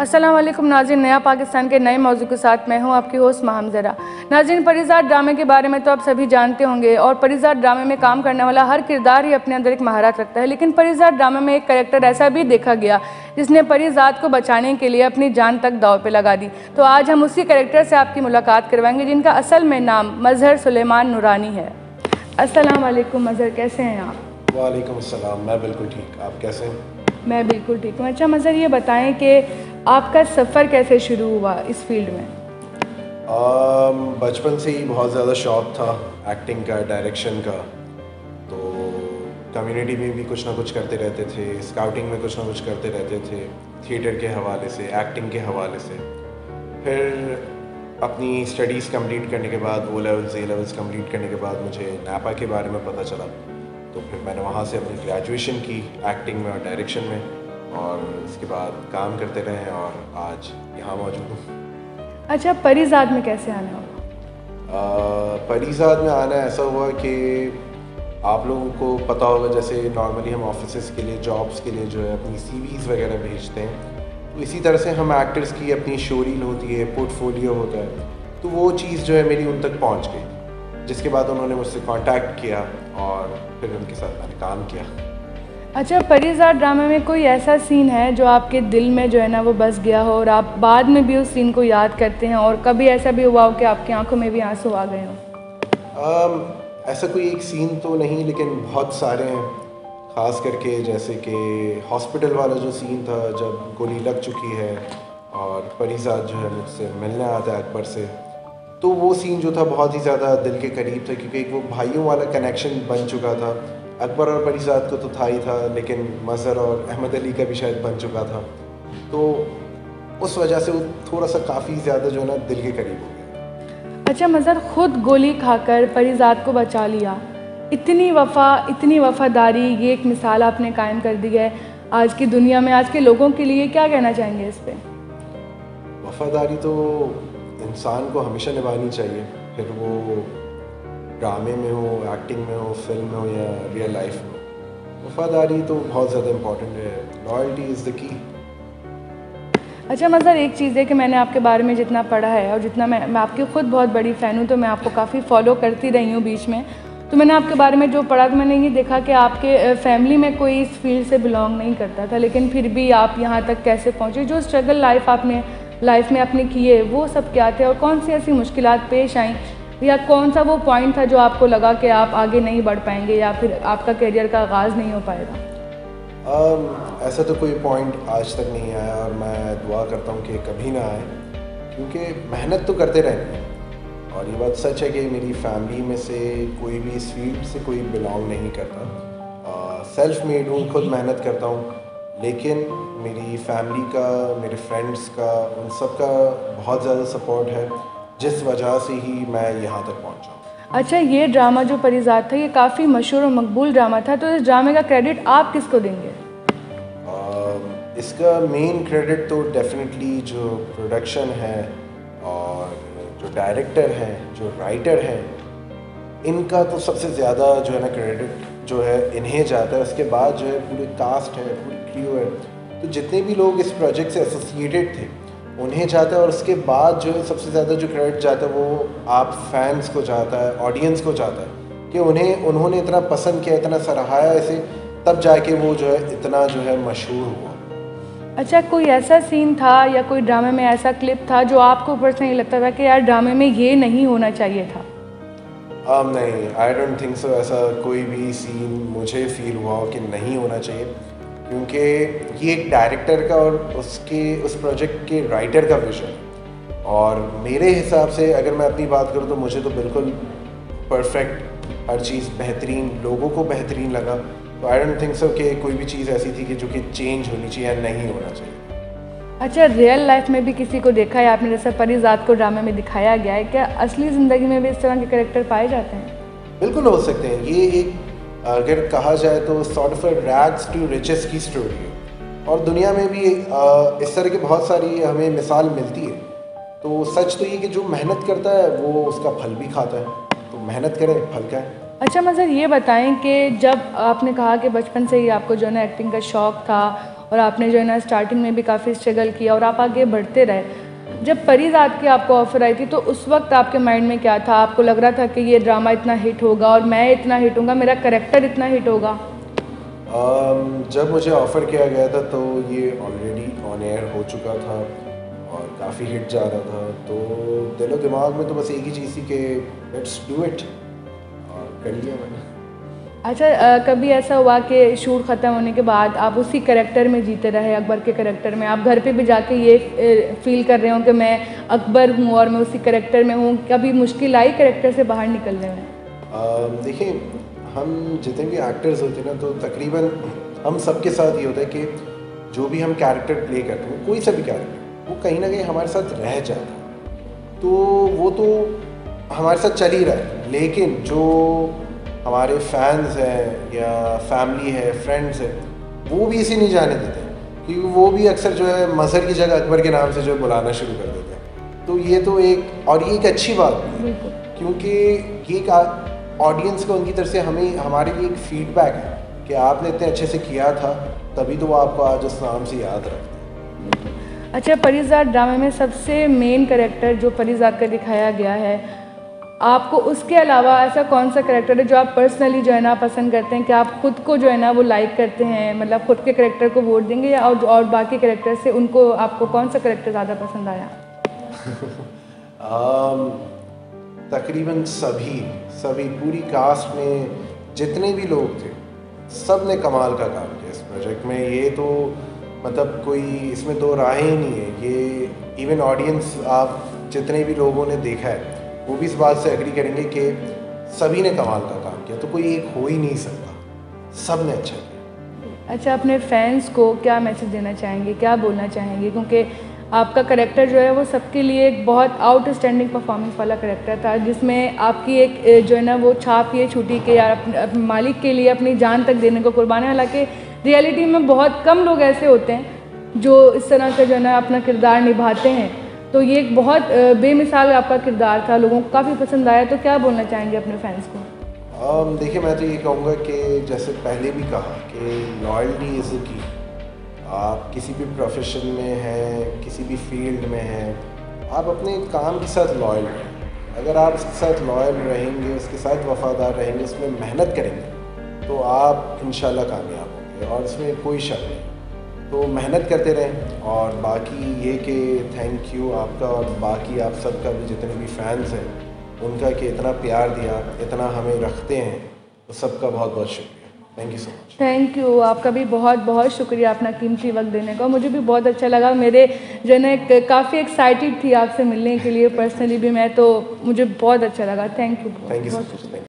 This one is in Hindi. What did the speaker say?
अस्सलाम वालेकुम नाज़रीन, नया पाकिस्तान के नए मौजू के साथ मैं हूं आपकी होस्ट महमज़रा। नाज़रीन, परिज़ाद ड्रामे के बारे में तो आप सभी जानते होंगे और परिज़ाद ड्रामे में काम करने वाला हर किरदार ही अपने अंदर एक महारत रखता है। लेकिन परिज़ाद ड्रामे में एक कैरेक्टर ऐसा भी देखा गया जिसने परिज़ाद को बचाने के लिए अपनी जान तक दाव पे लगा दी। तो आज हम उसी कैरेक्टर से आपकी मुलाकात करवाएंगे जिनका असल में नाम मज़हर सुलेमान नूरानी है। अस्सलाम वालेकुम मज़हर, कैसे हैं आप? वालेकुम अस्सलाम, मैं बिल्कुल ठीक, आप कैसे हैं? मैं बिल्कुल ठीक हूँ। अच्छा मज़हर, ये बताएं कि आपका सफ़र कैसे शुरू हुआ इस फील्ड में? बचपन से ही बहुत ज़्यादा शौक़ था एक्टिंग का, डायरेक्शन का। तो कम्युनिटी में भी कुछ ना कुछ करते रहते थे, स्काउटिंग में कुछ ना कुछ करते रहते थे, थिएटर के हवाले से, एक्टिंग के हवाले से। फिर अपनी स्टडीज़ कंप्लीट करने के बाद, O levels, A levels complete करने के बाद मुझे नापा के बारे में पता चला। तो फिर मैंने वहाँ से अपनी ग्रेजुएशन की एक्टिंग में और डायरेक्शन में, और उसके बाद काम करते रहे और आज यहाँ मौजूद हूँ। अच्छा, परिज़ाद में कैसे आना हुआ? परिज़ाद में आना ऐसा हुआ कि आप लोगों को पता होगा, जैसे नॉर्मली हम ऑफिसेस के लिए, जॉब्स के लिए जो है अपनी सीवीज़ वगैरह भेजते हैं, तो इसी तरह से हम एक्टर्स की अपनी शो रील होती है, पोर्टफोलियो होता है। तो वो चीज़ जो है मेरी उन तक पहुँच गई, जिसके बाद उन्होंने मुझसे कांटेक्ट किया और फिर उनके साथ मैंने काम किया। अच्छा, परिज़ाद ड्रामे में कोई ऐसा सीन है जो आपके दिल में जो है ना वो बस गया हो और आप बाद में भी उस सीन को याद करते हैं, और कभी ऐसा भी हुआ हो कि आपकी आंखों में भी आंसू आ गए हों? ऐसा कोई एक सीन तो नहीं, लेकिन बहुत सारे हैं। ख़ास करके जैसे कि हॉस्पिटल वाला जो सीन था, जब गोली लग चुकी है और परिज़ाद जो है मुझसे मिलने आता है अकबर से, तो वो सीन जो था बहुत ही ज़्यादा दिल के करीब था, क्योंकि एक वो भाइयों वाला कनेक्शन बन चुका था। अकबर और परिज़ाद को तो था ही था, लेकिन मज़हर और अहमद अली का भी शायद बन चुका था। तो उस वजह से वो थोड़ा सा काफ़ी ज़्यादा जो है ना दिल के करीब हो गया। अच्छा मज़हर, ख़ुद गोली खाकर परिज़ाद को बचा लिया, इतनी वफ़ा, इतनी वफ़ादारी, ये एक मिसाल आपने कायम कर दी है आज की दुनिया में। आज के लोगों के लिए क्या कहना चाहेंगे इस पर? वफ़ादारी तो इंसान को हमेशा निभानी चाहिए, फिर वो ड्रामे में हो, एक्टिंग में हो, फिल्म में हो या रियल लाइफ में। वफ़ादारी तो बहुत ज़्यादा इम्पॉर्टेंट है, लॉयल्टी इज़ द की। अच्छा मज़हर, एक चीज़ है कि मैंने आपके बारे में जितना पढ़ा है और जितना मैं आपकी ख़ुद बहुत बड़ी फ़ैन हूँ, तो मैं आपको काफ़ी फॉलो करती रही हूँ बीच में। तो मैंने आपके बारे में जो पढ़ा, तो मैंने ये देखा कि आपके फैमिली में कोई इस फील्ड से बिलोंग नहीं करता था, लेकिन फिर भी आप यहाँ तक कैसे पहुँचे? जो स्ट्रगल लाइफ में आपने किए, वो सब क्या थे और कौन सी ऐसी मुश्किलात पेश आईं, या कौन सा वो पॉइंट था जो आपको लगा कि आप आगे नहीं बढ़ पाएंगे या फिर आपका करियर का आगाज़ नहीं हो पाएगा? ऐसा तो कोई पॉइंट आज तक नहीं आया, और मैं दुआ करता हूँ कि कभी ना आए, क्योंकि मेहनत तो करते रहनी है। और ये बात सच है कि मेरी फैमिली में से कोई भी इस फील्ड से कोई बिलोंग नहीं करता। सेल्फ मेड हूँ, खुद मेहनत करता हूँ, लेकिन मेरी फैमिली का, मेरे फ्रेंड्स का, उन सब का बहुत ज़्यादा सपोर्ट है, जिस वजह से ही मैं यहाँ तक पहुँचा। अच्छा, ये ड्रामा जो परिज़ाद था, ये काफ़ी मशहूर और मकबूल ड्रामा था, तो इस ड्रामे का क्रेडिट आप किसको देंगे? इसका मेन क्रेडिट तो डेफिनेटली जो प्रोडक्शन है और जो डायरेक्टर हैं, जो राइटर हैं, इनका तो सबसे ज़्यादा जो है ना क्रेडिट जो है इन्हें जाता है। उसके बाद जो है पूरे कास्ट है, पूरी क्रू है, तो जितने भी लोग इस प्रोजेक्ट से एसोसिएटेड थे उन्हें जाता है। और उसके बाद जो है सबसे ज़्यादा जो क्रेडिट जाता है वो आप फैंस को जाता है, ऑडियंस को जाता है, कि उन्होंने इतना पसंद किया, इतना सराहाया इसे, तब जाके वो जो है इतना जो है मशहूर हुआ। अच्छा, कोई ऐसा सीन था या कोई ड्रामे में ऐसा क्लिप था जो आपको ऊपर से नहीं लगता था कि यार ड्रामे में ये नहीं होना चाहिए था? नहीं, आई डोंट थिंक सो। ऐसा कोई भी सीन मुझे फील हुआ हो कि नहीं होना चाहिए, क्योंकि ये एक डायरेक्टर का और उस प्रोजेक्ट के राइटर का विजन है। और मेरे हिसाब से अगर मैं अपनी बात करूँ तो मुझे तो बिल्कुल परफेक्ट, हर चीज़ बेहतरीन, लोगों को बेहतरीन लगा। तो आई डोंट थिंक सो कि कोई भी चीज़ ऐसी थी कि जो कि चेंज होनी चाहिए या नहीं होना चाहिए। अच्छा, रियल लाइफ में भी किसी को देखा है आपने, जैसा परिज़ाद को ड्रामे में दिखाया गया है, क्या असली ज़िंदगी में भी इस तरह के कैरेक्टर पाए जाते हैं? बिल्कुल हो सकते हैं। ये एक, अगर कहा जाए तो sort of rags to riches की स्टोरी है, और दुनिया में भी इस तरह की बहुत सारी हमें मिसाल मिलती है। तो सच तो ये कि जो मेहनत करता है वो उसका फल भी खाता है, तो मेहनत करें, फल का है। अच्छा मज़हर, ये बताएं कि जब आपने कहा कि बचपन से ही आपको जो है ना एक्टिंग का शौक़ था और आपने जो है ना स्टार्टिंग में भी काफ़ी स्ट्रगल किया और आप आगे बढ़ते रहे। जब परिज़ाद की आपको ऑफ़र आई थी तो उस वक्त आपके माइंड में क्या था? आपको लग रहा था कि ये ड्रामा इतना हिट होगा और मैं इतना हिट होगा, मेरा कैरेक्टर इतना हिट होगा? जब मुझे ऑफ़र किया गया था तो ये ऑलरेडी ऑन एयर हो चुका था और काफ़ी हिट जा रहा था, तो दिलो दिमाग में तो बस एक ही चीज़ थी कि लेट्स डू इट, और कर लिया मैंने। अच्छा, कभी ऐसा हुआ कि शूट ख़त्म होने के बाद आप उसी कैरेक्टर में जीते रहे, अकबर के कैरेक्टर में, आप घर पे भी जाके ये फील कर रहे हो कि मैं अकबर हूँ और मैं उसी कैरेक्टर में हूँ? कभी मुश्किल आई कैरेक्टर से बाहर निकलने में? देखिए, हम जितने भी एक्टर्स होते हैं ना, तो तकरीबन हम सबके साथ ये होता है कि जो भी हम कैरेक्टर प्ले करते हैं, कोई सा भी कैरेक्टर, वो कहीं ना कहीं हमारे साथ रह जाता है, तो वो तो हमारे साथ चल ही रहा है। लेकिन जो हमारे फैंस हैं या फैमिली है, फ्रेंड्स हैं, वो भी इसे नहीं जाने देते, क्योंकि वो भी अक्सर जो है मज़हर की जगह अकबर के नाम से जो बुलाना शुरू कर देते हैं। तो ये तो ये एक अच्छी बात है, क्योंकि ये एक ऑडियंस को उनकी तरफ से हमारे लिए एक फीडबैक है कि आपने इतने अच्छे से किया था, तभी तो वो आपको आज उस नाम से याद रखते हैं। अच्छा, परिज़ाद ड्रामे में सबसे मेन कैरेक्टर जो परिज़ाद का दिखाया गया है, आपको उसके अलावा ऐसा कौन सा कैरेक्टर है जो आप पर्सनली जो है ना पसंद करते हैं, कि आप खुद को जो है ना वो लाइक करते हैं, मतलब खुद के कैरेक्टर को वोट देंगे, या और बाकी कैरेक्टर से उनको आपको कौन सा कैरेक्टर ज़्यादा पसंद आया? तकरीबन सभी पूरी कास्ट में जितने भी लोग थे, सब ने कमाल का काम किया इस प्रोजेक्ट में। ये तो मतलब कोई इसमें दो राहें ही नहीं है। ये इवन ऑडियंस, आप जितने भी लोगों ने देखा है वो भी इस बात से एग्री करेंगे कि सभी ने कमाल का काम किया, तो कोई एक हो ही नहीं सकता, सब ने अच्छा किया। अच्छा, अपने फैंस को क्या मैसेज देना चाहेंगे, क्या बोलना चाहेंगे? क्योंकि आपका कैरेक्टर जो है वो सबके लिए एक बहुत आउटस्टैंडिंग परफॉर्मेंस वाला कैरेक्टर था, जिसमें आपकी एक जो है ना वो छाप ये छूटी कि यार अपने मालिक के लिए अपनी जान तक देने को कुर्बान है। हालांकि रियलिटी में बहुत कम लोग ऐसे होते हैं जो इस तरह का जो है ना अपना किरदार निभाते हैं, तो ये एक बहुत बेमिसाल आपका किरदार था, लोगों को काफ़ी पसंद आया। तो क्या बोलना चाहेंगे अपने फैंस को? देखिए, मैं तो ये कहूँगा कि जैसे पहले भी कहा कि लॉयल्टी इज़ की। आप किसी भी प्रोफेशन में हैं, किसी भी फील्ड में हैं, आप अपने काम के साथ लॉयल रहें। अगर आप उसके साथ लॉयल रहेंगे, उसके साथ वफ़ादार रहेंगे, उसमें मेहनत करेंगे, तो आप इंशाल्लाह कामयाब होंगे, और इसमें कोई शक नहीं। तो मेहनत करते रहें। और बाकी ये कि थैंक यू आपका और बाकी आप सबका भी, जितने भी फैंस हैं उनका, कि इतना प्यार दिया, इतना हमें रखते हैं, तो सबका बहुत बहुत शुक्रिया। Thank you so much. Thank you, आपका भी बहुत बहुत शुक्रिया अपना कीमती वक्त देने का। मुझे भी बहुत अच्छा लगा, मेरे जो है ना काफ़ी एक्साइटेड थी आपसे मिलने के लिए पर्सनली भी मैं, तो मुझे बहुत अच्छा लगा। Thank you so much.